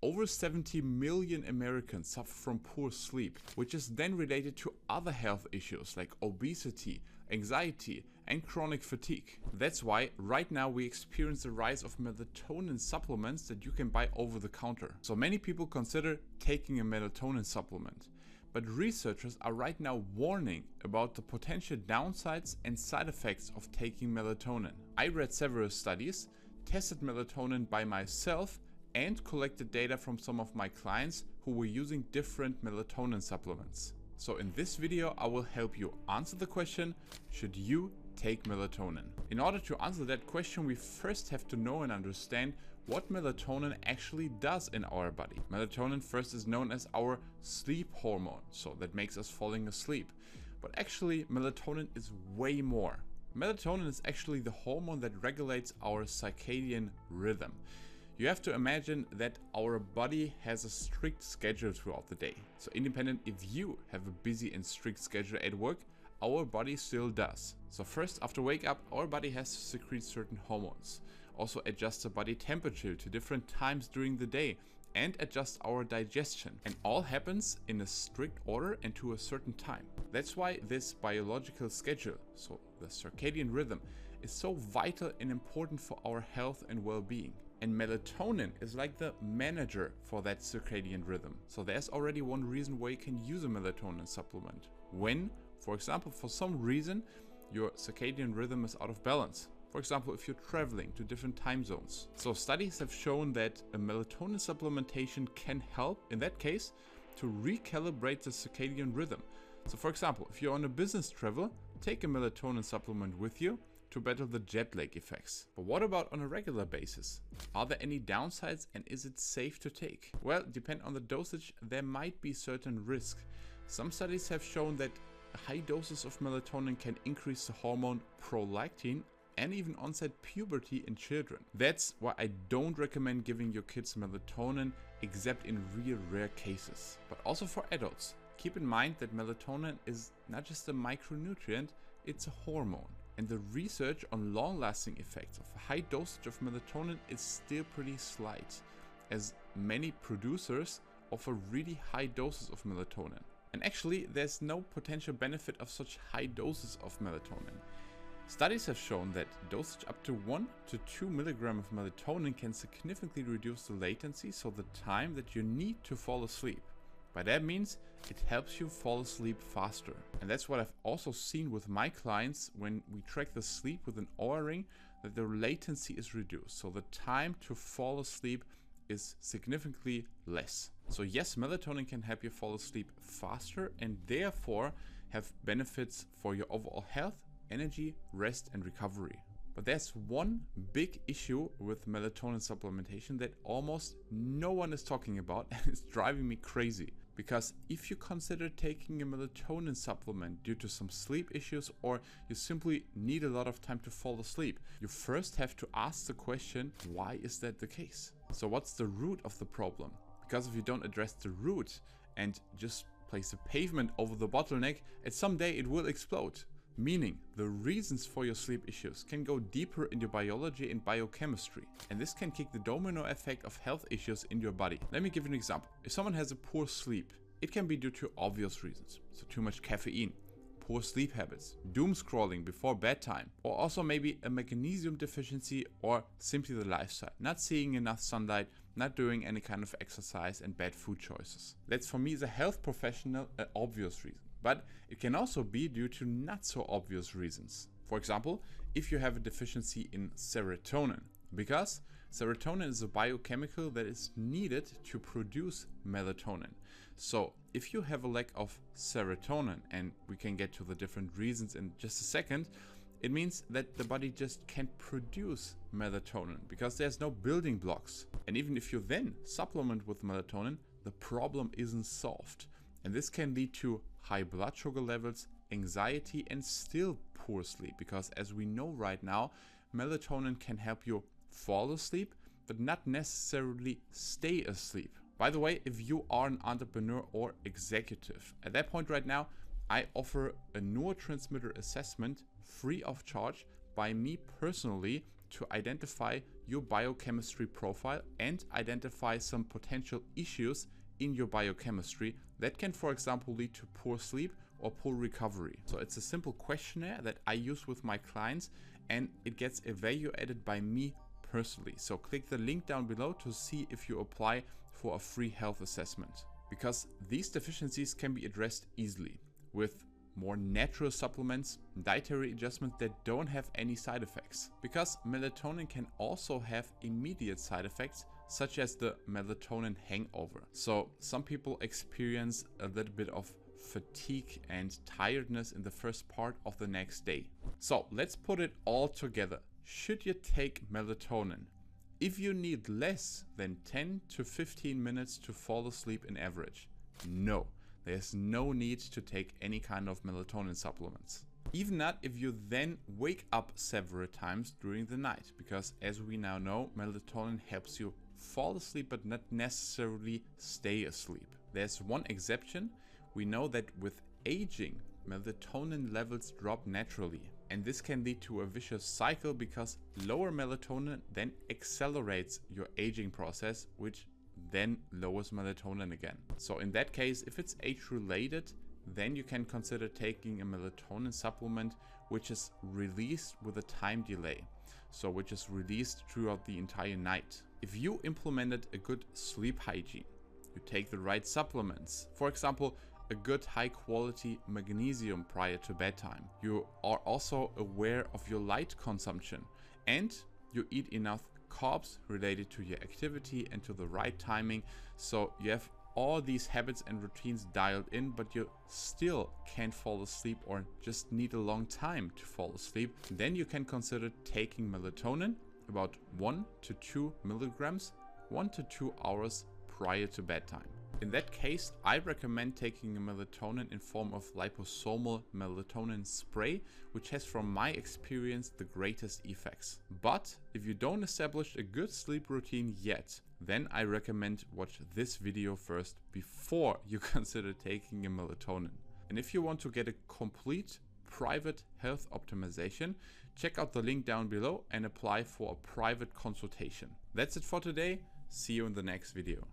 Over 70 million Americans suffer from poor sleep, which is then related to other health issues like obesity, anxiety, and chronic fatigue. That's why right now we experience the rise of melatonin supplements that you can buy over the counter. So many people consider taking a melatonin supplement, but researchers are right now warning about the potential downsides and side effects of taking melatonin. I read several studies, tested melatonin by myself, and collected data from some of my clients who were using different melatonin supplements. So in this video, I will help you answer the question, should you take melatonin? In order to answer that question, we first have to know and understand what melatonin actually does in our body. Melatonin first is known as our sleep hormone, so that makes us falling asleep. But actually, melatonin is way more. Melatonin is actually the hormone that regulates our circadian rhythm. You have to imagine that our body has a strict schedule throughout the day. So independent if you have a busy and strict schedule at work, our body still does. So first, after wake up, our body has to secrete certain hormones. Also adjust the body temperature to different times during the day and adjust our digestion. And all happens in a strict order and to a certain time. That's why this biological schedule, so the circadian rhythm, is so vital and important for our health and well-being. And melatonin is like the manager for that circadian rhythm. So there's already one reason why you can use a melatonin supplement. When, for example, for some reason, your circadian rhythm is out of balance. For example, if you're traveling to different time zones. So studies have shown that a melatonin supplementation can help, in that case, to recalibrate the circadian rhythm. So for example, if you're on a business travel, take a melatonin supplement with you to battle the jet lag effects. But what about on a regular basis? Are there any downsides and is it safe to take? Well, depending on the dosage, there might be certain risk. Some studies have shown that high doses of melatonin can increase the hormone prolactin and even onset puberty in children. That's why I don't recommend giving your kids melatonin except in real rare cases. But also for adults, keep in mind that melatonin is not just a micronutrient, it's a hormone. And the research on long-lasting effects of a high dosage of melatonin is still pretty slight, as many producers offer really high doses of melatonin. And actually, there's no potential benefit of such high doses of melatonin. Studies have shown that dosage up to 1 to 2 milligrams of melatonin can significantly reduce the latency, so the time that you need to fall asleep. By that means, it helps you fall asleep faster. And that's what I've also seen with my clients when we track the sleep with an Oura ring, that the latency is reduced. So the time to fall asleep is significantly less. So yes, melatonin can help you fall asleep faster and therefore have benefits for your overall health, energy, rest, and recovery. But there's one big issue with melatonin supplementation that almost no one is talking about, and it's driving me crazy. Because if you consider taking a melatonin supplement due to some sleep issues, or you simply need a lot of time to fall asleep, you first have to ask the question, why is that the case? So what's the root of the problem? Because if you don't address the root and just place a pavement over the bottleneck, at some day it will explode. Meaning, the reasons for your sleep issues can go deeper into biology and biochemistry. And this can kick the domino effect of health issues in your body. Let me give you an example. If someone has a poor sleep, it can be due to obvious reasons. So too much caffeine, poor sleep habits, doom scrolling before bedtime, or also maybe a magnesium deficiency or simply the lifestyle. Not seeing enough sunlight, not doing any kind of exercise, and bad food choices. That's for me as a health professional an obvious reason. But it can also be due to not so obvious reasons. For example, if you have a deficiency in serotonin, because serotonin is a biochemical that is needed to produce melatonin. So if you have a lack of serotonin, and we can get to the different reasons in just a second, it means that the body just can't produce melatonin because there's no building blocks. And even if you then supplement with melatonin, the problem isn't solved. And this can lead to high blood sugar levels, anxiety, and still poor sleep. Because as we know right now, melatonin can help you fall asleep, but not necessarily stay asleep. By the way, if you are an entrepreneur or executive, at that point right now, I offer a neurotransmitter assessment free of charge by me personally to identify your biochemistry profile and identify some potential issues in your biochemistry that can, for example, lead to poor sleep or poor recovery. So it's a simple questionnaire that I use with my clients, and it gets evaluated by me personally. So click the link down below to see if you apply for a free health assessment. Because these deficiencies can be addressed easily with more natural supplements, dietary adjustments that don't have any side effects. Because melatonin can also have immediate side effects, such as the melatonin hangover. So some people experience a little bit of fatigue and tiredness in the first part of the next day. So let's put it all together. Should you take melatonin if you need less than 10 to 15 minutes to fall asleep in average? No. There's no need to take any kind of melatonin supplements. Even not if you then wake up several times during the night, because as we now know, melatonin helps you fall asleep but not necessarily stay asleep. There's one exception. We know that with aging, melatonin levels drop naturally, and this can lead to a vicious cycle because lower melatonin then accelerates your aging process, which then lowers melatonin again. So in that case, if it's age related, then you can consider taking a melatonin supplement which is released with a time delay, so which is released throughout the entire night. If you implemented a good sleep hygiene, you take the right supplements, for example a good high quality magnesium prior to bedtime, you are also aware of your light consumption, and you eat enough carbs related to your activity and to the right timing, so you have all these habits and routines dialed in, but you still can't fall asleep or just need a long time to fall asleep, then you can consider taking melatonin about 1 to 2 milligrams 1 to 2 hours prior to bedtime. In that case, I recommend taking a melatonin in form of liposomal melatonin spray, which has from my experience the greatest effects. But if you don't establish a good sleep routine yet, then I recommend watch this video first before you consider taking a melatonin. And if you want to get a complete private health optimization, check out the link down below and apply for a private consultation. That's it for today. See you in the next video.